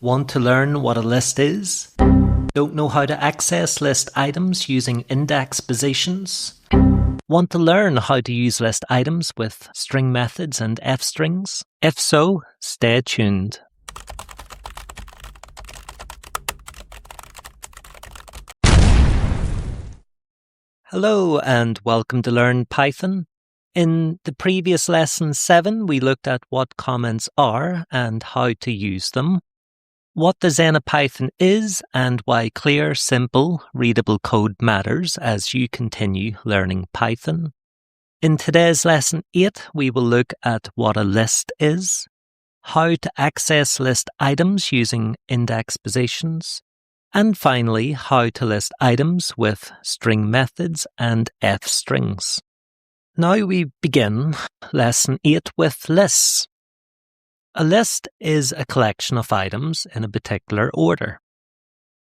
Want to learn what a list is? Don't know how to access list items using index positions? Want to learn how to use list items with string methods and f-strings? If so, stay tuned. Hello and welcome to Learn Python. In the previous lesson 7, we looked at what comments are and how to use them, what the ZenaPython is and why clear, simple, readable code matters as you continue learning Python. In today's lesson 8, we will look at what a list is, how to access list items using index positions, and finally, how to list items with string methods and f-strings. Now we begin lesson 8 with lists. A list is a collection of items in a particular order.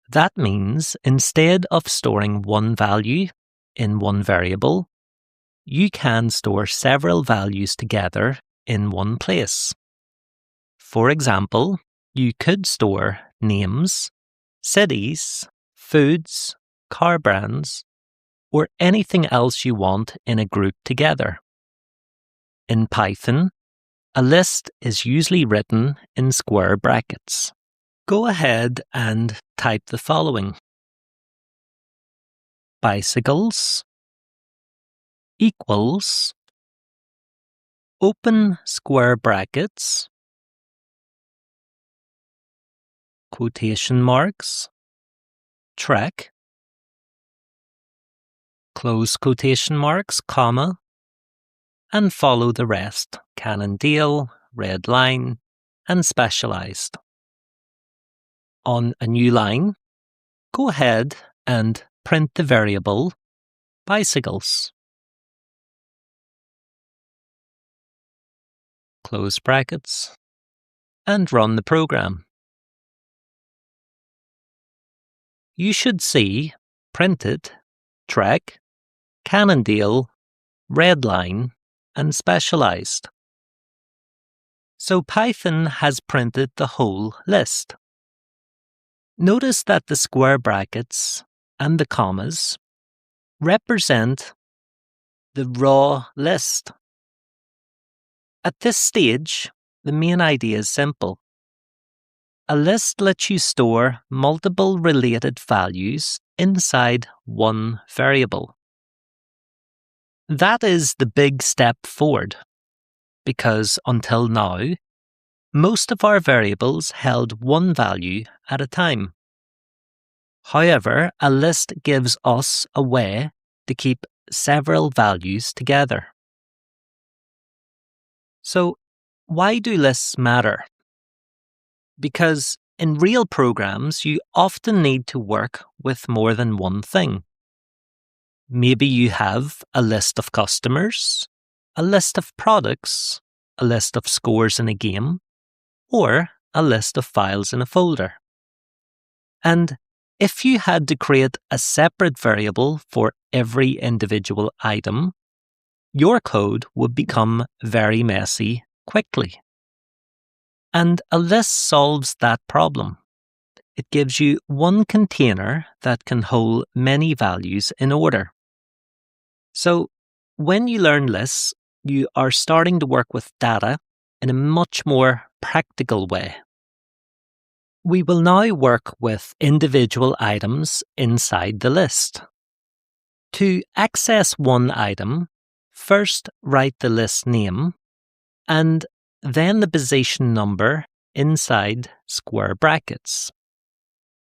That means instead of storing one value in one variable, you can store several values together in one place. For example, you could store names, cities, foods, car brands, or anything else you want in a group together. In Python, a list is usually written in square brackets. Go ahead and type the following. Bicycles equals open square brackets, quotation marks, Trek, close quotation marks, comma, and follow the rest, Cannondale, Redline, and Specialized. On a new line, go ahead and print the variable bicycles. Close brackets, and run the program. You should see printed Trek, Cannondale, Redline, and Specialized. So Python has printed the whole list. Notice that the square brackets and the commas represent the raw list. At this stage, the main idea is simple. A list lets you store multiple related values inside one variable. That is the big step forward, because until now, most of our variables held one value at a time. However, a list gives us a way to keep several values together. So, why do lists matter? Because in real programs, you often need to work with more than one thing. Maybe you have a list of customers, a list of products, a list of scores in a game, or a list of files in a folder. And if you had to create a separate variable for every individual item, your code would become very messy quickly. And a list solves that problem. It gives you one container that can hold many values in order. So, when you learn lists, you are starting to work with data in a much more practical way. We will now work with individual items inside the list. To access one item, first write the list name and then the position number inside square brackets.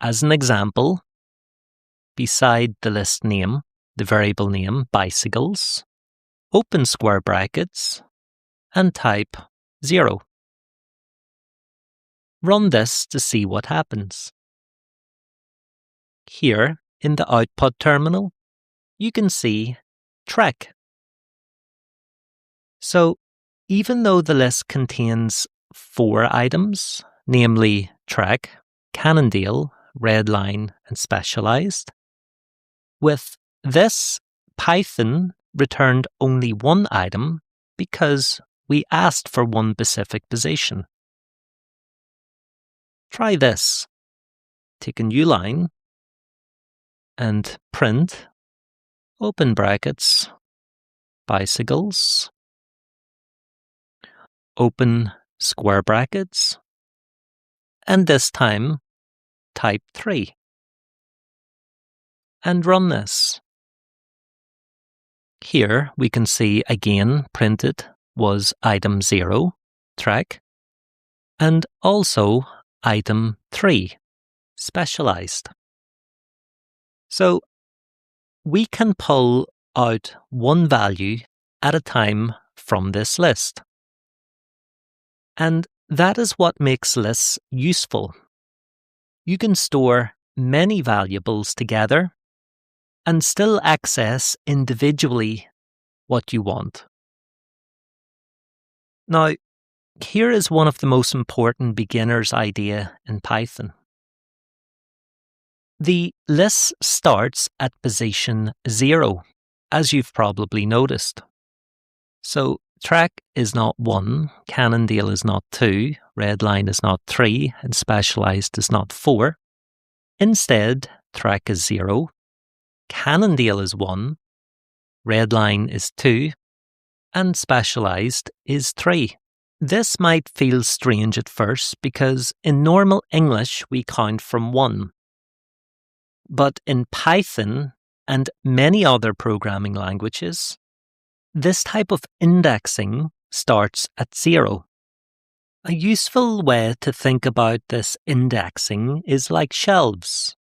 As an example, beside the list name, the variable name, bicycles, open square brackets, and type 0. Run this to see what happens. Here, in the output terminal, you can see Trek. So, even though the list contains 4 items, namely Trek, Cannondale, Redline, and Specialized, with this, Python returned only one item because we asked for one specific position. try this. Take a new line and print, open brackets, bicycles, open square brackets, and this time type 3. And run this. Here we can see again printed was item 0, track, and also item 3, specialized. So we can pull out one value at a time from this list. And that is what makes lists useful. You can store many variables together and still access individually what you want. Now, here is one of the most important beginner's idea in Python. The list starts at position 0, as you've probably noticed. So track is not 1, Cannondale is not 2, Redline is not 3, and Specialized is not 4. Instead, track is 0, Cannondale is 1, Redline is 2, and Specialized is 3. This might feel strange at first because in normal English we count from 1. But in Python and many other programming languages, this type of indexing starts at 0. A useful way to think about this indexing is like shelves.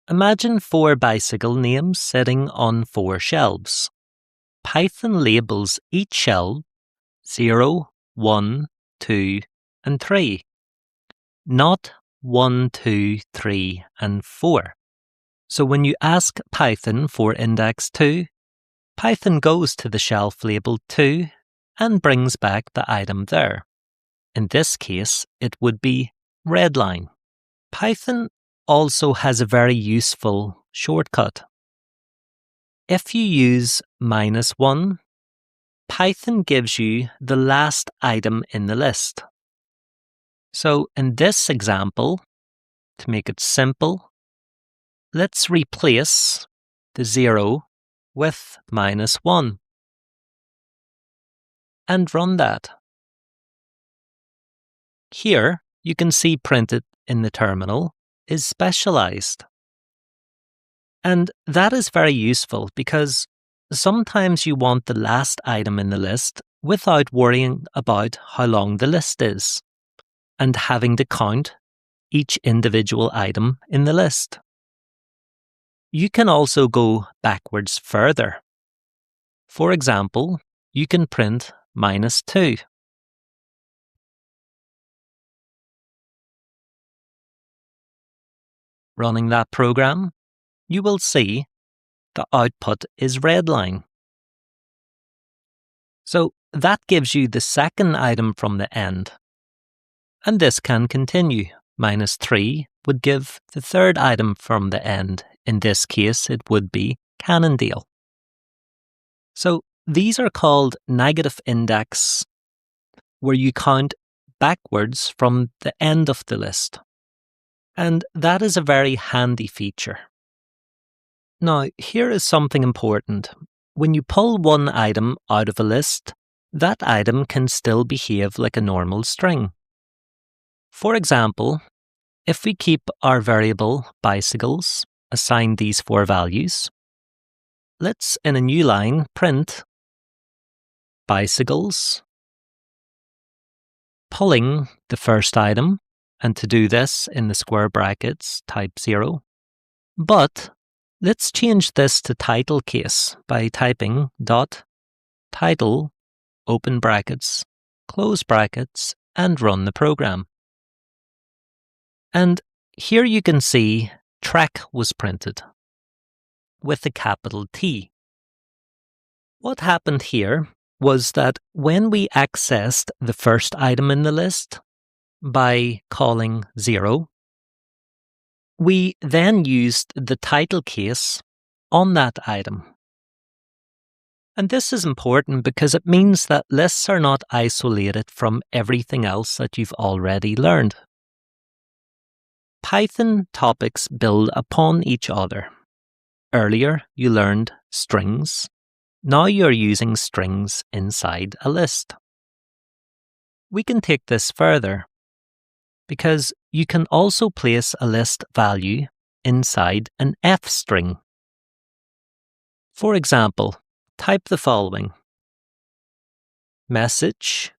Imagine 4 bicycle names sitting on 4 shelves. Python labels each shelf 0, 1, 2, and 3, not 1, 2, 3, and 4. So when you ask Python for index 2, Python goes to the shelf labeled 2 and brings back the item there. In this case, it would be Redline. Python also has a very useful shortcut. If you use -1, Python gives you the last item in the list. So in this example, to make it simple, let's replace the 0 with -1 and run that. Here you can see printed in the terminal is specialized. And that is very useful because sometimes you want the last item in the list without worrying about how long the list is and having to count each individual item in the list. You can also go backwards further. For example, you can print -2. Running that program, you will see the output is Redline. So that gives you the second item from the end. And this can continue. -3 would give the third item from the end. In this case, it would be Cannondale. So these are called negative index, where you count backwards from the end of the list. And that is a very handy feature. Now, here is something important. When you pull one item out of a list, that item can still behave like a normal string. For example, if we keep our variable bicycles, assign these 4 values, let's in a new line print bicycles, pulling the first item, and to do this in the square brackets type 0. But let's change this to title case by typing .title, open brackets, close brackets, and run the program. And here you can see track was printed with a capital T. What happened here was that when we accessed the first item in the list by calling 0, we then used the title case on that item. And this is important because it means that lists are not isolated from everything else that you've already learned. Python topics build upon each other. Earlier, you learned strings. Now you're using strings inside a list. We can take this further because you can also place a list value inside an F string. For example, type the following: message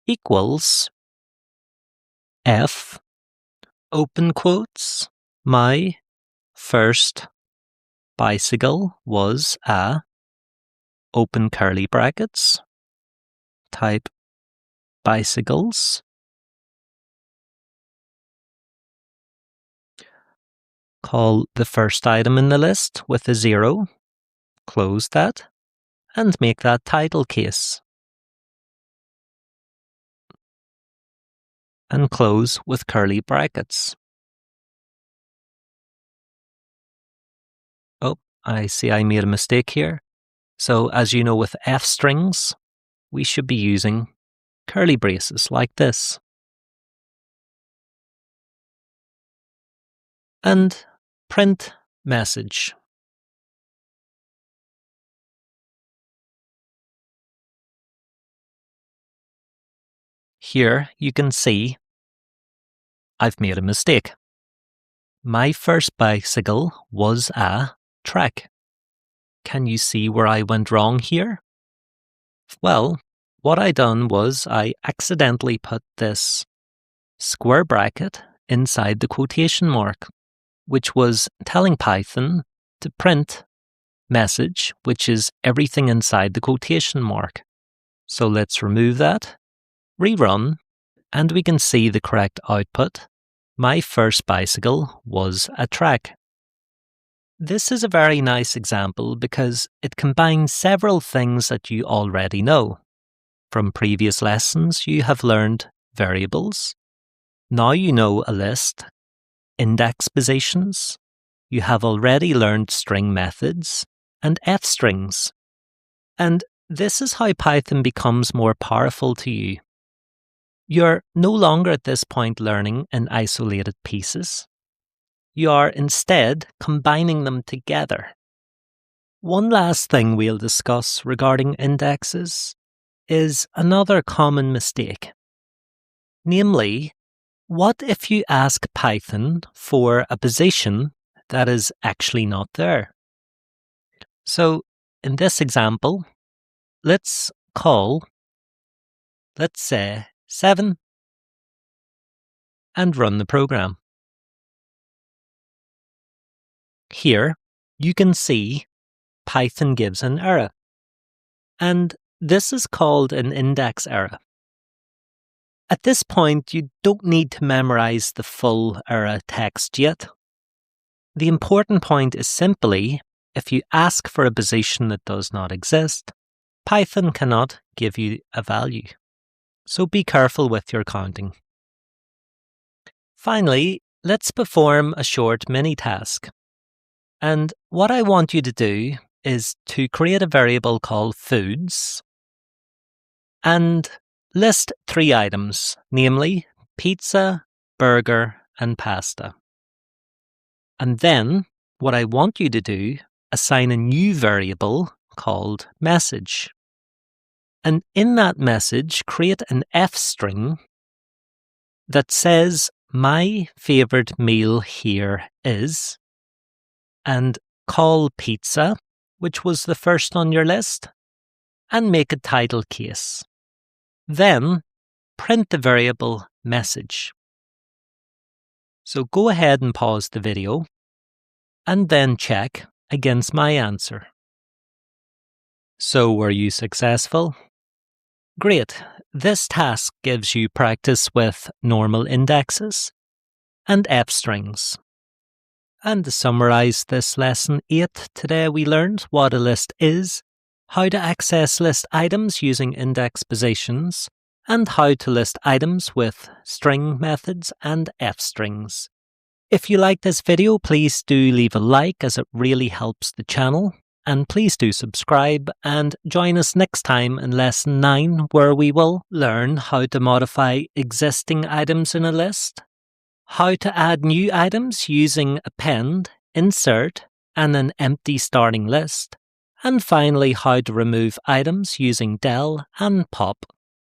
equals F, open quotes, my first bicycle was a, open curly brackets, type bicycles, call the first item in the list with a 0, close that, and make that title case. And close with curly brackets. Oh, I see I made a mistake here. So as you know, with F strings, we should be using curly braces like this. And print message. Here you can see I've made a mistake. My first bicycle was a track. Can you see where I went wrong here? Well, what I done was I accidentally put this square bracket inside the quotation mark, which was telling Python to print message, which is everything inside the quotation mark. So let's remove that, rerun, and we can see the correct output. My first bicycle was a track. This is a very nice example because it combines several things that you already know. From previous lessons, you have learned variables. Now you know a list, index positions. You have already learned string methods and F strings. And this is how Python becomes more powerful to you. You're no longer at this point learning in isolated pieces. You are instead combining them together. One last thing we'll discuss regarding indexes is another common mistake. Namely, what if you ask Python for a position that is actually not there? So, in this example, let's call, let's say, 7 and run the program. Here, you can see Python gives an error. And this is called an index error. At this point, you don't need to memorize the full error text yet. The important point is simply, if you ask for a position that does not exist, Python cannot give you a value. So be careful with your counting. Finally, let's perform a short mini-task. And what I want you to do is to create a variable called foods and list 3 items, namely pizza, burger, and pasta. And then what I want you to do, assign a new variable called message. And in that message, create an F string that says my favorite meal here is, and call pizza, which was the first on your list, and make a title case. Then print the variable message. So go ahead and pause the video and then check against my answer. So were you successful? Great. This task gives you practice with normal indexes and F strings. And to summarize this lesson 8, today we learned what a list is, how to access list items using index positions, and how to list items with string methods and F strings. If you like this video, please do leave a like as it really helps the channel. And please do subscribe and join us next time in lesson 9, where we will learn how to modify existing items in a list, how to add new items using append, insert, and an empty starting list, and finally how to remove items using del and pop.